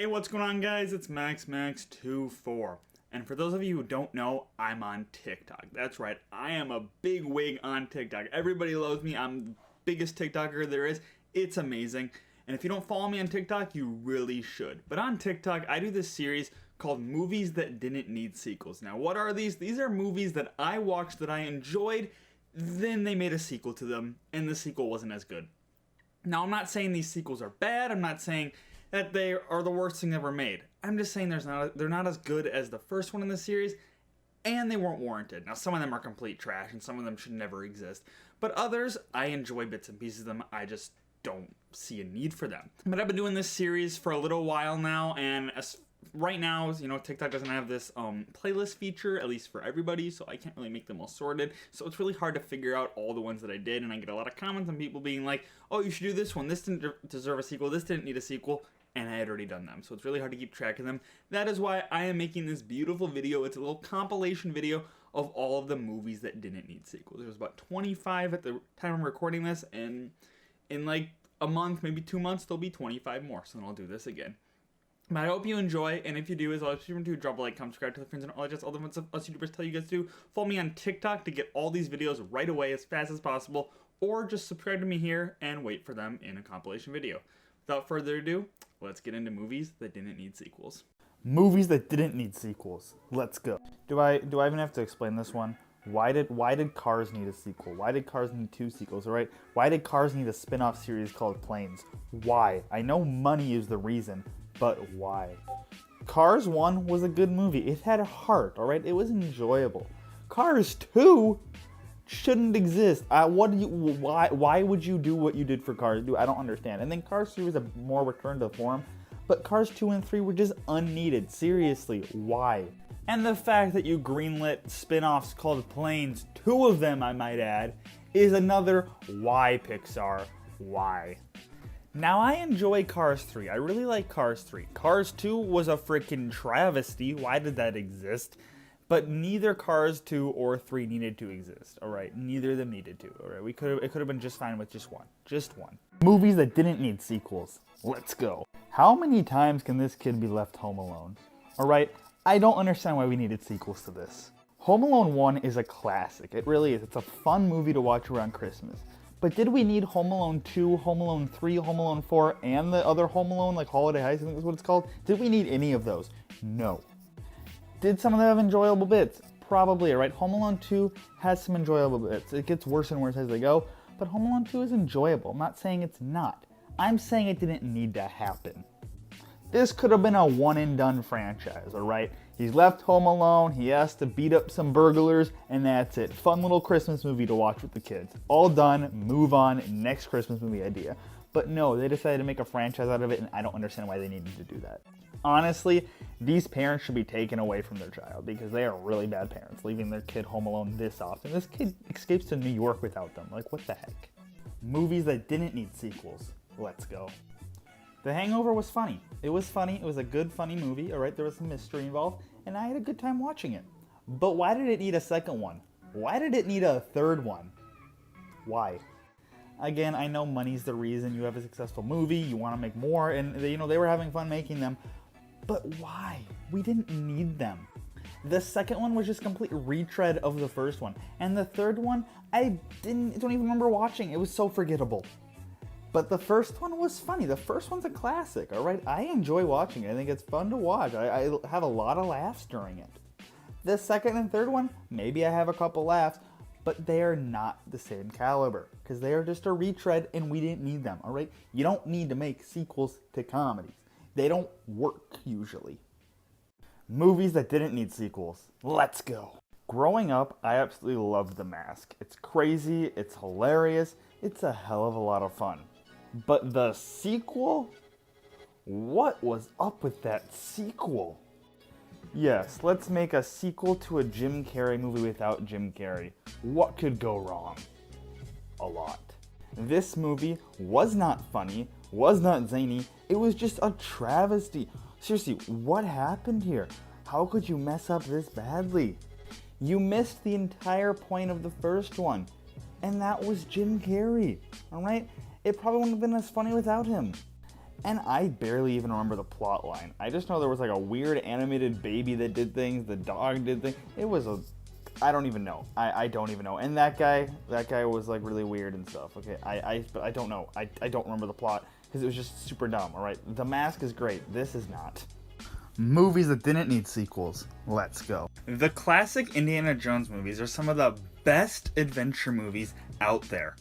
Hey, what's going on, guys? It's Max24. And for those of you who don't know, I'm on TikTok. That's right, I am a big wig on TikTok. Everybody loves me. I'm the biggest TikToker there is. It's amazing. And if you don't follow me on TikTok, you really should. But on TikTok, I do this series called Movies That Didn't Need Sequels. Now, what are these? These are movies that I watched that I enjoyed, then they made a sequel to them, and the sequel wasn't as good. Now, I'm not saying these sequels are bad. I'm not saying that they are the worst thing ever made. I'm just saying they're not as good as the first one in the series, and they weren't warranted. Now, some of them are complete trash, and some of them should never exist. But others, I enjoy bits and pieces of them. I just don't see a need for them. But I've been doing this series for a little while now, and right now, you know, TikTok doesn't have this playlist feature, at least for everybody, so I can't really make them all sorted. So it's really hard to figure out all the ones that I did, and I get a lot of comments on people being like, oh, you should do this one. This didn't deserve a sequel. This didn't need a sequel. And I had already done them, so it's really hard to keep track of them. That is why I am making this beautiful video. It's a little compilation video of all of the movies that didn't need sequels. There's about 25 at the time I'm recording this, and in like a month, maybe 2 months, there'll be 25 more, so then I'll do this again. But I hope you enjoy, and if you do, as always, remember to drop a like, comment, subscribe, tell friends, and all the ones us YouTubers tell you guys to. Follow me on TikTok to get all these videos right away as fast as possible, or just subscribe to me here and wait for them in a compilation video. Without further ado, let's get into movies that didn't need sequels. Movies that didn't need sequels. Let's go. Do I even have to explain this one? Why did Cars need a sequel? Why did Cars need 2 sequels, all right? Why did Cars need a spin-off series called Planes? Why? I know money is the reason, but why? Cars 1 was a good movie. It had a heart, all right? It was enjoyable. Cars 2 shouldn't exist. Why would you do what you did for Cars 2? I don't understand. And then Cars 3 was a more return to form, but Cars 2 and 3 were just unneeded. Seriously, why? And the fact that you greenlit spin-offs called Planes, 2 of them I might add, is another why, Pixar, why? Now, I enjoy Cars 3. I really like Cars 3. Cars 2 was a freaking travesty. Why did that exist? But neither Cars 2 or 3 needed to exist, all right? Neither of them needed to, all right? It could have been just fine with just one. Just one. Movies that didn't need sequels. Let's go. How many times can this kid be left home alone? All right? I don't understand why we needed sequels to this. Home Alone 1 is a classic. It really is. It's a fun movie to watch around Christmas. But did we need Home Alone 2, Home Alone 3, Home Alone 4, and the other Home Alone, like Holiday Heist, I think is what it's called? Did we need any of those? No. Did some of them have enjoyable bits? Probably, right? Home Alone 2 has some enjoyable bits. It gets worse and worse as they go, but Home Alone 2 is enjoyable. I'm not saying it's not. I'm saying it didn't need to happen. This could have been a one-and-done franchise, all right? He's left home alone, he has to beat up some burglars, and that's it. Fun little Christmas movie to watch with the kids. All done, move on, next Christmas movie idea. But no, they decided to make a franchise out of it, and I don't understand why they needed to do that. Honestly, these parents should be taken away from their child because they are really bad parents, leaving their kid home alone this often. This kid escapes to New York without them. Like, what the heck? Movies that didn't need sequels. Let's go. The Hangover was funny. It was funny. It was a good, funny movie, all right? There was some mystery involved, and I had a good time watching it. But why did it need a second one? Why did it need a third one? Why? Again, I know money's the reason. You have a successful movie, you want to make more, and they were having fun making them. But why? We didn't need them. The second one was just a complete retread of the first one. And the third one, I don't even remember watching. It was so forgettable. But the first one was funny. The first one's a classic, all right? I enjoy watching it. I think it's fun to watch. I have a lot of laughs during it. The second and third one, maybe I have a couple laughs, but they are not the same caliber because they are just a retread and we didn't need them, all right? You don't need to make sequels to comedies. They don't work usually. Movies that didn't need sequels. Let's go. Growing up, I absolutely loved The Mask. It's crazy, it's hilarious, it's a hell of a lot of fun. But the sequel? What was up with that sequel? Yes, let's make a sequel to a Jim Carrey movie without Jim Carrey. What could go wrong? A lot. This movie was not funny, was not zany, it was just a travesty. Seriously, what happened here? How could you mess up this badly? You missed the entire point of the first one, and that was Jim Carrey, alright? It probably wouldn't have been as funny without him. And I barely even remember the plot line. I just know there was like a weird animated baby that did things, the dog did things. It was I don't even know. I don't even know. And that guy was like really weird and stuff. Okay, but I don't know. I don't remember the plot because it was just super dumb. All right, The Mask is great. This is not. Movies that didn't need sequels. Let's go. The classic Indiana Jones movies are some of the best adventure movies out there.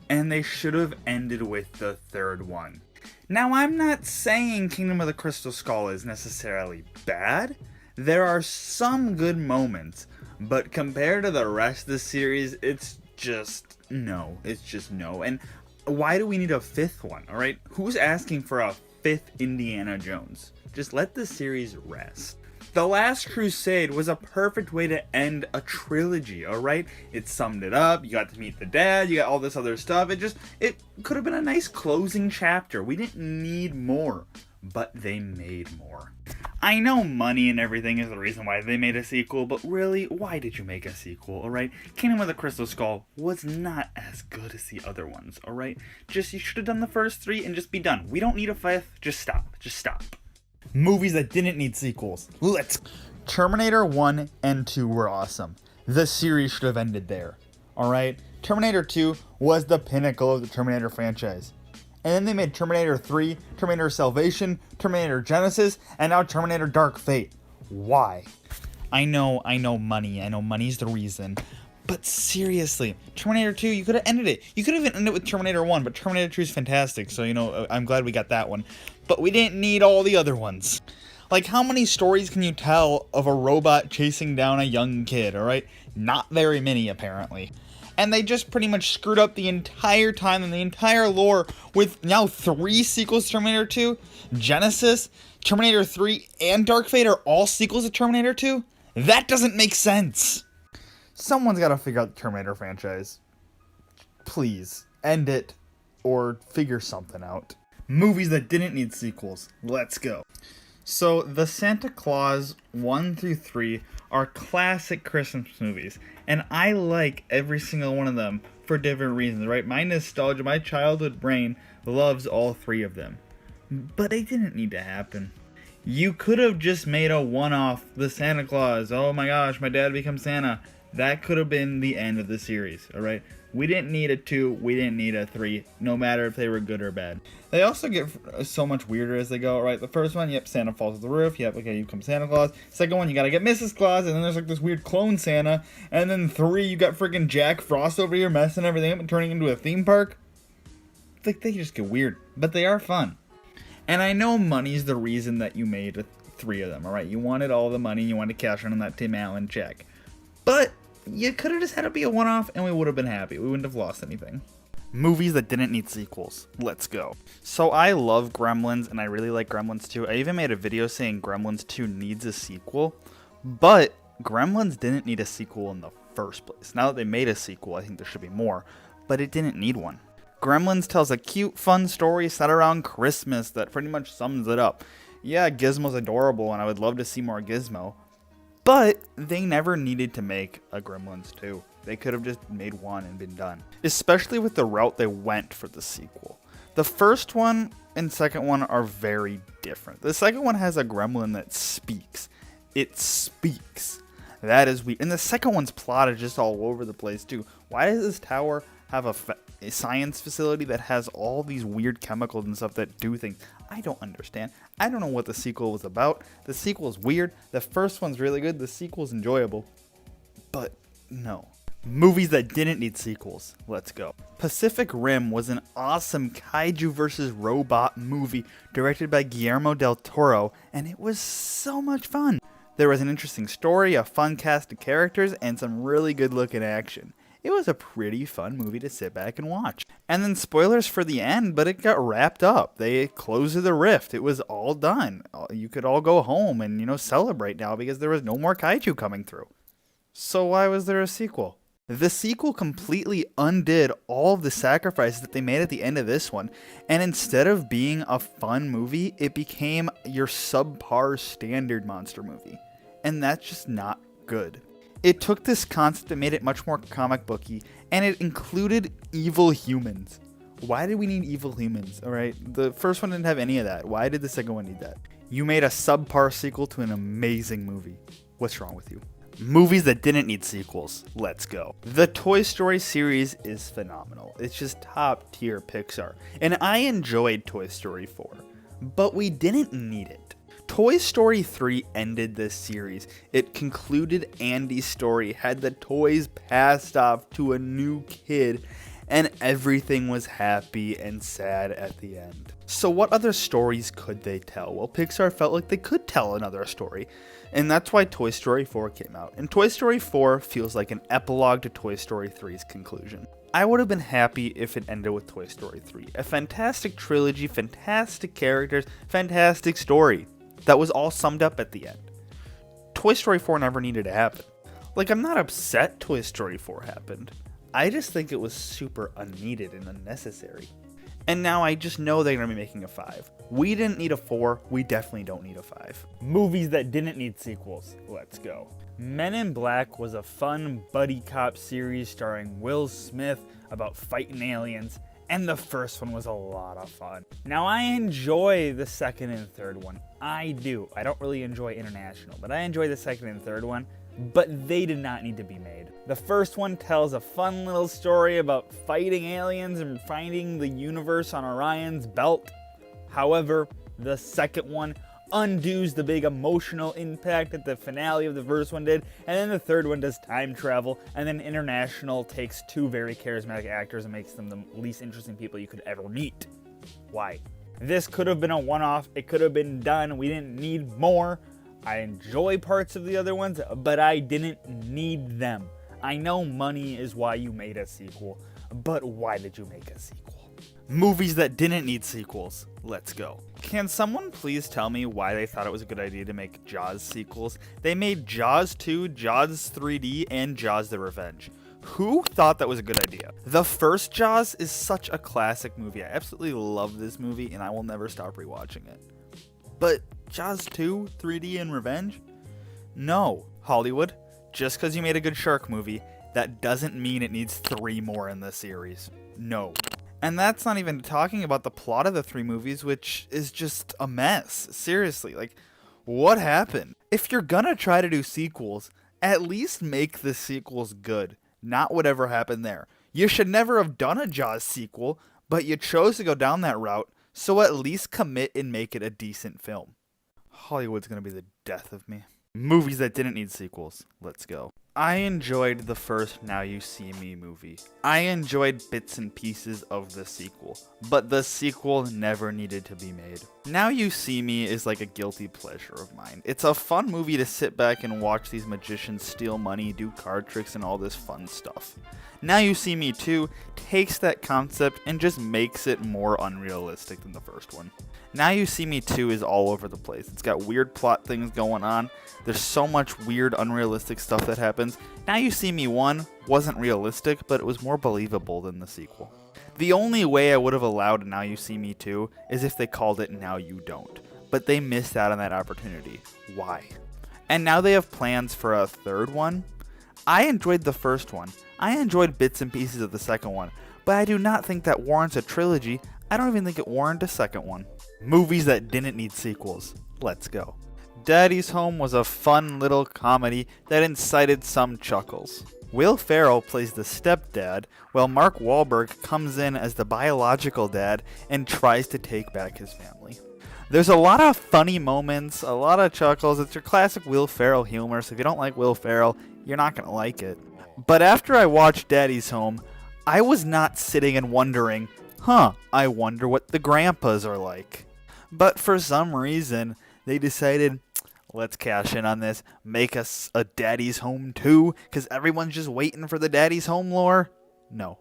And they should have ended with the third one. Now, I'm not saying Kingdom of the Crystal Skull is necessarily bad. There are some good moments. But compared to the rest of the series, it's just no. It's just no. And why do we need a fifth one, alright? Who's asking for a fifth Indiana Jones? Just let the series rest. The Last Crusade was a perfect way to end a trilogy, alright? It summed it up, you got to meet the dad, you got all this other stuff. It could have been a nice closing chapter. We didn't need more, but they made more. I know money and everything is the reason why they made a sequel, but really, why did you make a sequel, alright? Kingdom of the Crystal Skull was not as good as the other ones, alright? You should have done the first three and just be done. We don't need a fifth, just stop. Movies that didn't need sequels. Terminator 1 and 2 were awesome. The series should have ended there, alright? Terminator 2 was the pinnacle of the Terminator franchise. And then they made Terminator 3, Terminator Salvation, Terminator Genesis, and now Terminator Dark Fate. Why? I know money. I know money's the reason. But seriously, Terminator 2, you could have ended it. You could have ended it with Terminator 1, but Terminator 2 is fantastic, so, I'm glad we got that one. But we didn't need all the other ones. Like, how many stories can you tell of a robot chasing down a young kid, alright? Not very many, apparently. And they just pretty much screwed up the entire time and the entire lore with now 3 sequels to Terminator 2. Genesis, Terminator 3, and Dark Fate are all sequels to Terminator 2? That doesn't make sense. Someone's got to figure out the Terminator franchise. Please, end it or figure something out. Movies that didn't need sequels. Let's go. So, the Santa Claus 1 through 3 are classic Christmas movies, and I like every single one of them for different reasons, right? My nostalgia, my childhood brain loves all 3 of them. But they didn't need to happen. You could have just made a one-off, the Santa Claus, oh my gosh, my dad becomes Santa. That could have been the end of the series, alright? We didn't need a 2, we didn't need a 3, no matter if they were good or bad. They also get so much weirder as they go, right? The first one, yep, Santa falls off the roof, yep, okay, you become Santa Claus. Second one, you gotta get Mrs. Claus, and then there's like this weird clone Santa. And then 3, you got freaking Jack Frost over here messing everything up and turning into a theme park. Like, they just get weird, but they are fun. And I know money's the reason that you made 3 of them, alright? You wanted all the money, you wanted to cash in on that Tim Allen check. But you could have just had it be a one-off and we would have been happy. We wouldn't have lost anything. Movies that didn't need sequels. Let's go. So I love Gremlins and I really like Gremlins 2. I even made a video saying Gremlins 2 needs a sequel. But Gremlins didn't need a sequel in the first place. Now that they made a sequel, I think there should be more. But it didn't need one. Gremlins tells a cute, fun story set around Christmas that pretty much sums it up. Yeah, Gizmo's adorable and I would love to see more Gizmo. But they never needed to make a Gremlins 2. They could have just made one and been done. Especially with the route they went for the sequel. The first one and second one are very different. The second one has a gremlin that speaks. It speaks. That is weird. And the second one's plot is just all over the place too. Why does this tower have a science facility that has all these weird chemicals and stuff that do things? I don't understand. I don't know what the sequel was about. The sequel is weird. The first one's really good. The sequel's enjoyable. But no. Movies that didn't need sequels. Let's go. Pacific Rim was an awesome kaiju versus robot movie directed by Guillermo del Toro, and it was so much fun. There was an interesting story, a fun cast of characters, and some really good looking action. It was a pretty fun movie to sit back and watch. And then spoilers for the end, but it got wrapped up. They closed the rift. It was all done. You could all go home and, celebrate now because there was no more kaiju coming through. So why was there a sequel? The sequel completely undid all of the sacrifices that they made at the end of this one. And instead of being a fun movie, it became your subpar standard monster movie. And that's just not good. It took this concept and made it much more comic booky, and it included evil humans. Why did we need evil humans? All right, the first one didn't have any of that. Why did the second one need that? You made a subpar sequel to an amazing movie. What's wrong with you? Movies that didn't need sequels. Let's go. The Toy Story series is phenomenal. It's just top tier Pixar. And I enjoyed Toy Story 4, but we didn't need it. Toy Story 3 ended this series. It concluded Andy's story, had the toys passed off to a new kid, and everything was happy and sad at the end. So what other stories could they tell? Well, Pixar felt like they could tell another story, and that's why Toy Story 4 came out. And Toy Story 4 feels like an epilogue to Toy Story 3's conclusion. I would have been happy if it ended with Toy Story 3. A fantastic trilogy, fantastic characters, fantastic story that was all summed up at the end. Toy Story 4 never needed to happen. Like, I'm not upset Toy Story 4 happened. I just think it was super unneeded and unnecessary. And now I just know they're going to be making a 5. We didn't need a 4. We definitely don't need a 5. Movies that didn't need sequels. Let's go. Men in Black was a fun buddy cop series starring Will Smith about fighting aliens. And the first one was a lot of fun. Now, I enjoy the second and third one. I do. I don't really enjoy International, but I enjoy the second and third one. But they did not need to be made. The first one tells a fun little story about fighting aliens and finding the universe on Orion's belt. However, the second one undoes the big emotional impact that the finale of the first one did, and then the third one does time travel, and then International takes two very charismatic actors and makes them the least interesting people you could ever meet. Why? This could have been a one-off. It could have been done. We didn't need more. I enjoy parts of the other ones, but I didn't need them. I know money is why you made a sequel, but why did you make a sequel? Movies that didn't need sequels. Let's go. Can someone please tell me why they thought it was a good idea to make Jaws sequels? They made Jaws 2, Jaws 3D, and Jaws the Revenge. Who thought that was a good idea? The first Jaws is such a classic movie. I absolutely love this movie, and I will never stop rewatching it. But Jaws 2, 3D, and Revenge? No, Hollywood. Just because you made a good shark movie, that doesn't mean it needs 3 more in the series. No. And that's not even talking about the plot of the 3 movies, which is just a mess. Seriously, like, what happened? If you're gonna try to do sequels, at least make the sequels good, not whatever happened there. You should never have done a Jaws sequel, but you chose to go down that route, so at least commit and make it a decent film. Hollywood's gonna be the death of me. Movies that didn't need sequels. Let's go. I enjoyed the first Now You See Me movie. I enjoyed bits and pieces of the sequel, but the sequel never needed to be made. Now You See Me is like a guilty pleasure of mine. It's a fun movie to sit back and watch these magicians steal money, do card tricks, and all this fun stuff. Now You See Me 2 takes that concept and just makes it more unrealistic than the first one. Now You See Me 2 is all over the place. It's got weird plot things going on. There's so much weird, unrealistic stuff that happens. Now You See Me 1 wasn't realistic, but it was more believable than the sequel. The only way I would have allowed Now You See Me 2 is if they called it Now You Don't. But they missed out on that opportunity. Why? And now they have plans for a third one? I enjoyed the first one. I enjoyed bits and pieces of the second one. But I do not think that warrants a trilogy. I don't even think it warrants a second one. Movies that didn't need sequels. Let's go. Daddy's Home was a fun little comedy that incited some chuckles. Will Ferrell plays the stepdad, while Mark Wahlberg comes in as the biological dad and tries to take back his family. There's a lot of funny moments, a lot of chuckles. It's your classic Will Ferrell humor, so if you don't like Will Ferrell, you're not going to like it. But after I watched Daddy's Home, I was not sitting and wondering, I wonder what the grandpas are like. But for some reason, they decided, let's cash in on this, make us a Daddy's Home 2, because everyone's just waiting for the Daddy's Home lore. No.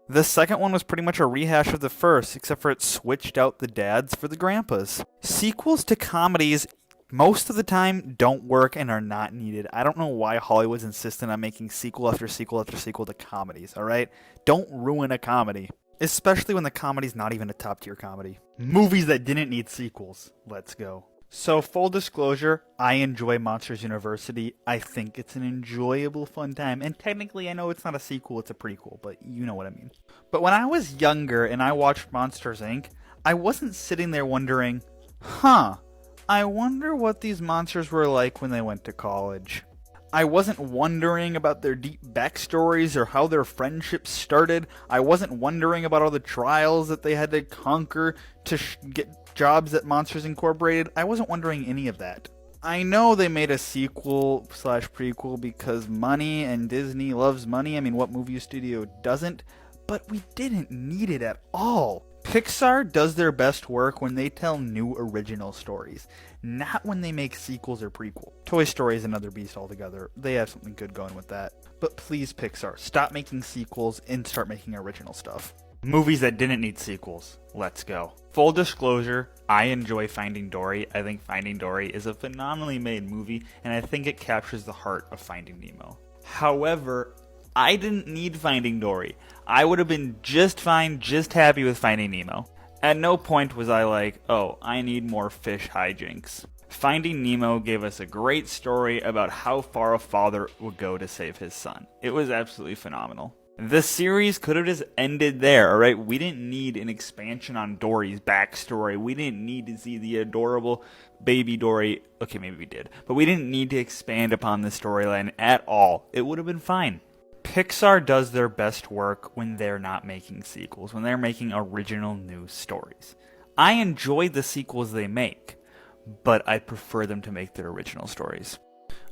The second one was pretty much a rehash of the first, except for it switched out the dads for the grandpas. Sequels to comedies, most of the time, don't work and are not needed. I don't know why Hollywood's insistent on making sequel after sequel after sequel to comedies, alright? Don't ruin a comedy. Especially when the comedy's not even a top-tier comedy. Movies that didn't need sequels. Let's go. So, full disclosure, I enjoy Monsters University. I think it's an enjoyable, fun time. And technically, I know it's not a sequel, it's a prequel, but you know what I mean. But when I was younger and I watched Monsters, Inc., I wasn't sitting there wondering, I wonder what these monsters were like when they went to college. I wasn't wondering about their deep backstories or how their friendships started. I wasn't wondering about all the trials that they had to conquer to get jobs at Monsters Incorporated. I wasn't wondering any of that. I know they made a sequel / prequel because money, and Disney loves money. I mean, what movie studio doesn't? But we didn't need it at all. Pixar does their best work when they tell new original stories, not when they make sequels or prequels. Toy Story is another beast altogether. They have something good going with that. But please, Pixar, stop making sequels and start making original stuff. Movies that didn't need sequels. Let's go. Full disclosure, I enjoy Finding Dory. I think Finding Dory is a phenomenally made movie, and I think it captures the heart of Finding Nemo. However, I didn't need Finding Dory. I would have been just fine, just happy with Finding Nemo. At no point was I like, oh, I need more fish hijinks. Finding Nemo gave us a great story about how far a father would go to save his son. It was absolutely phenomenal. The series could have just ended there, alright? We didn't need an expansion on Dory's backstory. We didn't need to see the adorable baby Dory. Okay, maybe we did. But we didn't need to expand upon the storyline at all. It would have been fine. Pixar does their best work when they're not making sequels, when they're making original new stories. I enjoy the sequels they make, but I prefer them to make their original stories.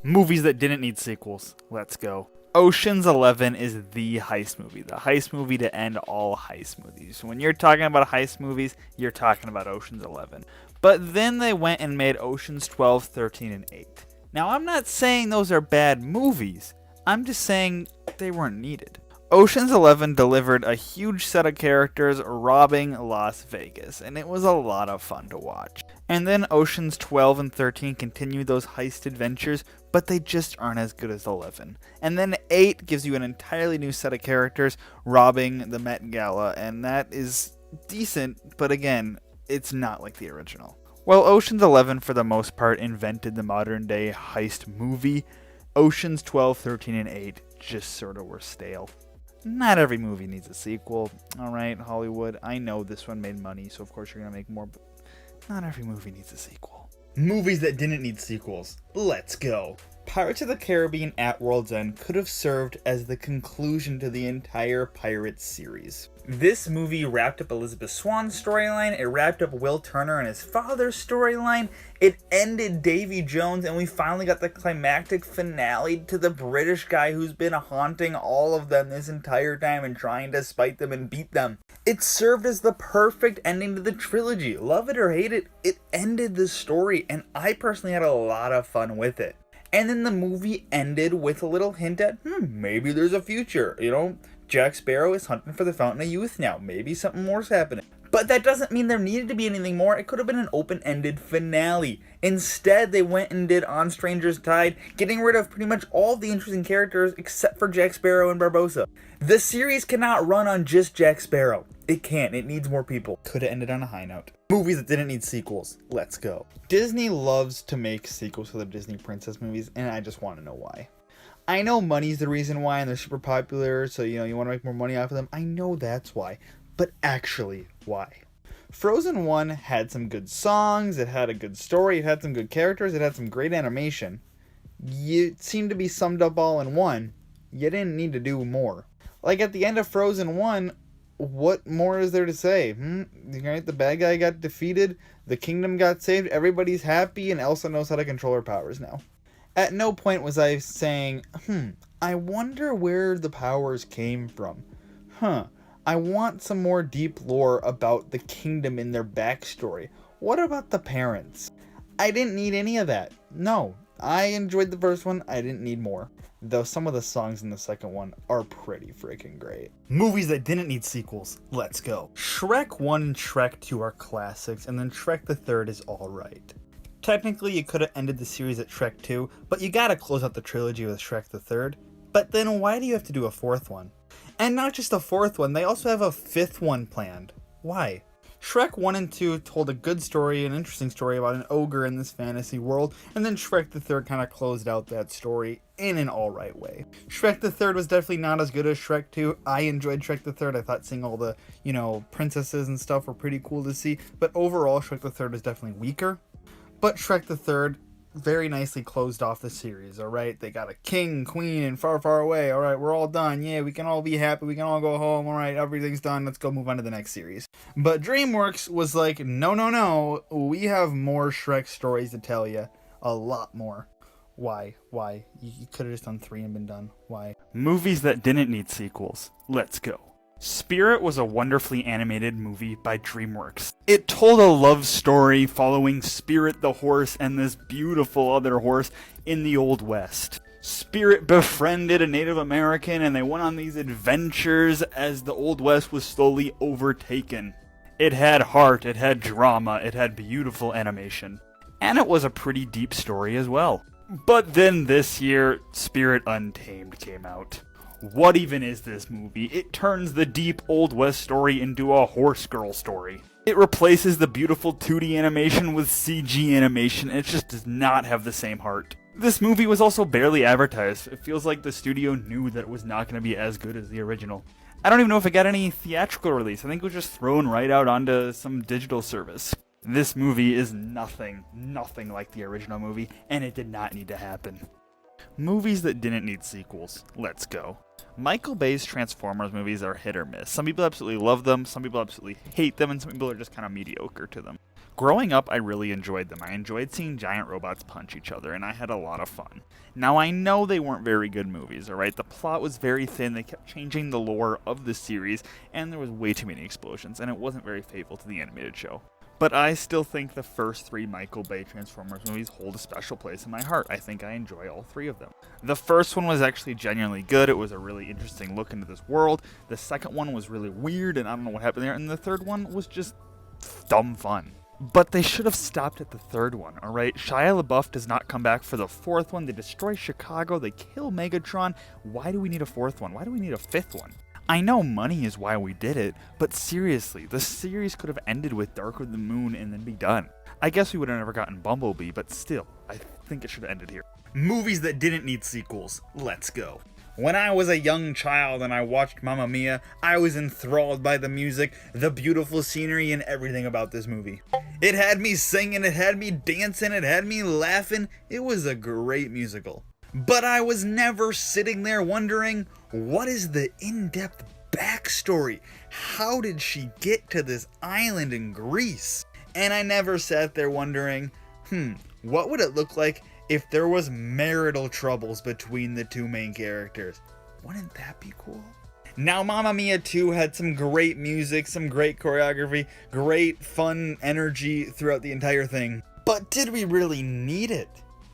Movies that didn't need sequels. Let's go. Ocean's 11 is the heist movie to end all heist movies. When you're talking about heist movies, you're talking about Ocean's 11. But then they went and made Ocean's 12, 13, and 8. Now, I'm not saying those are bad movies. I'm just saying they weren't needed. Ocean's 11 delivered a huge set of characters robbing Las Vegas, and it was a lot of fun to watch. And then Ocean's 12 and 13 continue those heist adventures, but they just aren't as good as 11. And then 8 gives you an entirely new set of characters robbing the Met Gala, and that is decent, but again, it's not like the original. While Ocean's 11 for the most part invented the modern day heist movie, Oceans 12, 13, and 8 just sort of were stale. Not every movie needs a sequel. Alright, Hollywood, I know this one made money, so of course you're going to make more, but not every movie needs a sequel. Movies that didn't need sequels. Let's go. Pirates of the Caribbean at World's End could have served as the conclusion to the entire Pirates series. This movie wrapped up Elizabeth Swann's storyline, it wrapped up Will Turner and his father's storyline, it ended Davy Jones, and we finally got the climactic finale to the British guy who's been haunting all of them this entire time and trying to spite them and beat them. It served as the perfect ending to the trilogy. Love it or hate it, it ended the story, and I personally had a lot of fun with it. And then the movie ended with a little hint at, maybe there's a future, you know? Jack Sparrow is hunting for the Fountain of Youth now. Maybe something more's happening. But that doesn't mean there needed to be anything more. It could have been an open-ended finale. Instead, they went and did On Stranger's Tide, getting rid of pretty much all the interesting characters except for Jack Sparrow and Barbossa. The series cannot run on just Jack Sparrow. It can't. It needs more people. Could have ended on a high note. Movies that didn't need sequels. Let's go. Disney loves to make sequels to the Disney princess movies, and I just want to know why. I know money's the reason why, and they're super popular, so you want to make more money off of them. I know that's why. But actually, why? Frozen 1 had some good songs, it had a good story, it had some good characters, it had some great animation. It seemed to be summed up all in one. You didn't need to do more. Like at the end of Frozen 1, what more is there to say? Right? The bad guy got defeated, the kingdom got saved, everybody's happy, and Elsa knows how to control her powers now. At no point was I saying, I wonder where the powers came from. I want some more deep lore about the kingdom and their backstory. What about the parents? I didn't need any of that. No, I enjoyed the first one, I didn't need more. Though some of the songs in the second one are pretty freaking great. Movies that didn't need sequels. Let's go. Shrek 1 and Shrek 2 are classics, and then Shrek the Third is alright. Technically, you could have ended the series at Shrek 2, but you gotta close out the trilogy with Shrek the Third. But then why do you have to do a fourth one? And not just a fourth one, they also have a fifth one planned. Why? Shrek 1 and 2 told a good story, an interesting story about an ogre in this fantasy world, and then Shrek the Third kind of closed out that story in an alright way. Shrek the Third was definitely not as good as Shrek 2. I enjoyed Shrek the Third. I thought seeing all the, princesses and stuff were pretty cool to see, but overall Shrek the Third was definitely weaker. But Shrek the Third very nicely closed off the series, alright? They got a king, queen, and far, far away. Alright, we're all done. Yeah, we can all be happy. We can all go home. Alright, everything's done. Let's go move on to the next series. But DreamWorks was like, no. We have more Shrek stories to tell you. A lot more. Why? You could have just done 3 and been done. Why? Movies that didn't need sequels. Let's go. Spirit was a wonderfully animated movie by DreamWorks. It told a love story following Spirit the horse and this beautiful other horse in the Old West. Spirit befriended a Native American and they went on these adventures as the Old West was slowly overtaken. It had heart, it had drama, it had beautiful animation. And it was a pretty deep story as well. But then this year, Spirit Untamed came out. What even is this movie? It turns the deep Old West story into a horse girl story. It replaces the beautiful 2D animation with CG animation, and it just does not have the same heart. This movie was also barely advertised. It feels like the studio knew that it was not going to be as good as the original. I don't even know if it got any theatrical release. I think it was just thrown right out onto some digital service. This movie is nothing like the original movie, and it did not need to happen. Movies that didn't need sequels. Let's go. Michael Bay's Transformers movies are hit or miss. Some people absolutely love them, some people absolutely hate them, and some people are just kind of mediocre to them. Growing up, I really enjoyed them. I enjoyed seeing giant robots punch each other, and I had a lot of fun. Now, I know they weren't very good movies, alright? The plot was very thin, they kept changing the lore of the series, and there was way too many explosions, and it wasn't very faithful to the animated show. But I still think the first 3 Michael Bay Transformers movies hold a special place in my heart. I think I enjoy all 3 of them. The first one was actually genuinely good. It was a really interesting look into this world. The second one was really weird, and I don't know what happened there. And the third one was just dumb fun. But they should have stopped at the third one, alright? Shia LaBeouf does not come back for the fourth one. They destroy Chicago. They kill Megatron. Why do we need a fourth one? Why do we need a fifth one? I know money is why we did it, but seriously, the series could have ended with Dark of the Moon and then be done. I guess we would have never gotten Bumblebee, but still, I think it should have ended here. Movies that didn't need sequels. Let's go. When I was a young child and I watched Mamma Mia, I was enthralled by the music, the beautiful scenery, and everything about this movie. It had me singing, it had me dancing, it had me laughing. It was a great musical. But I was never sitting there wondering, what is the in-depth backstory? How did she get to this island in Greece? And I never sat there wondering, what would it look like if there was marital troubles between the 2 main characters? Wouldn't that be cool? Now, Mamma Mia 2 had some great music, some great choreography, great fun energy throughout the entire thing. But did we really need it?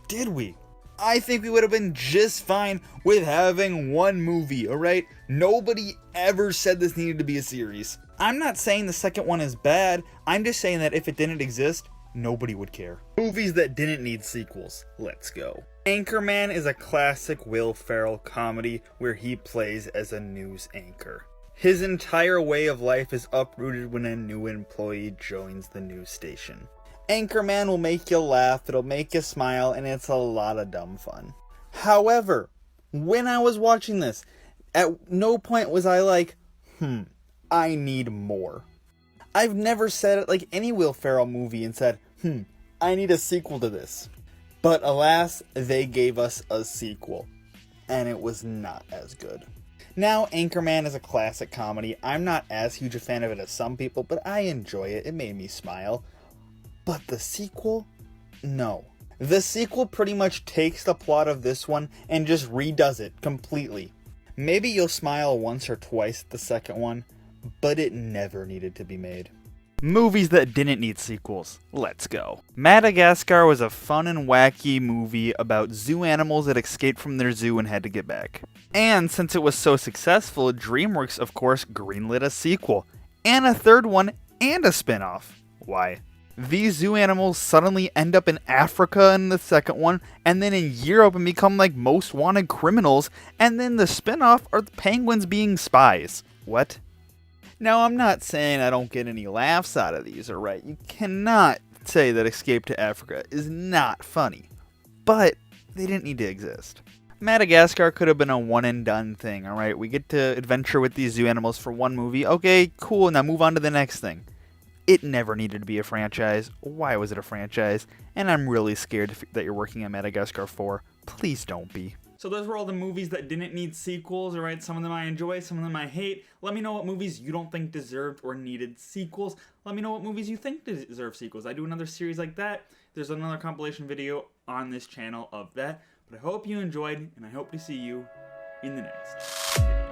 Did we? I think we would have been just fine with having 1 movie, alright? Nobody ever said this needed to be a series. I'm not saying the second one is bad, I'm just saying that if it didn't exist, nobody would care. Movies that didn't need sequels. Let's go. Anchorman is a classic Will Ferrell comedy where he plays as a news anchor. His entire way of life is uprooted when a new employee joins the news station. Anchorman will make you laugh, it'll make you smile, and it's a lot of dumb fun. However, when I was watching this, at no point was I like, I need more. I've never said it like any Will Ferrell movie and said, I need a sequel to this. But alas, they gave us a sequel, and it was not as good. Now, Anchorman is a classic comedy. I'm not as huge a fan of it as some people, but I enjoy it. It made me smile. But the sequel? No. The sequel pretty much takes the plot of this one and just redoes it completely. Maybe you'll smile once or twice at the second one, but it never needed to be made. Movies that didn't need sequels. Let's go. Madagascar was a fun and wacky movie about zoo animals that escaped from their zoo and had to get back. And since it was so successful, DreamWorks, of course, greenlit a sequel, and a third one, and a spin-off. Why? These zoo animals suddenly end up in Africa in the second one, and then in Europe and become like most wanted criminals, and then the spin-off are the penguins being spies. What? Now, I'm not saying I don't get any laughs out of these, alright? You cannot say that Escape to Africa is not funny. But they didn't need to exist. Madagascar could have been a one and done thing, alright? We get to adventure with these zoo animals for one movie. Okay, cool, now move on to the next thing. It never needed to be a franchise. Why was it a franchise? And I'm really scared that you're working on Madagascar 4. Please don't be. So those were all the movies that didn't need sequels, alright? Some of them I enjoy, some of them I hate. Let me know what movies you don't think deserved or needed sequels. Let me know what movies you think deserve sequels. I do another series like that. There's another compilation video on this channel of that. But I hope you enjoyed, and I hope to see you in the next video.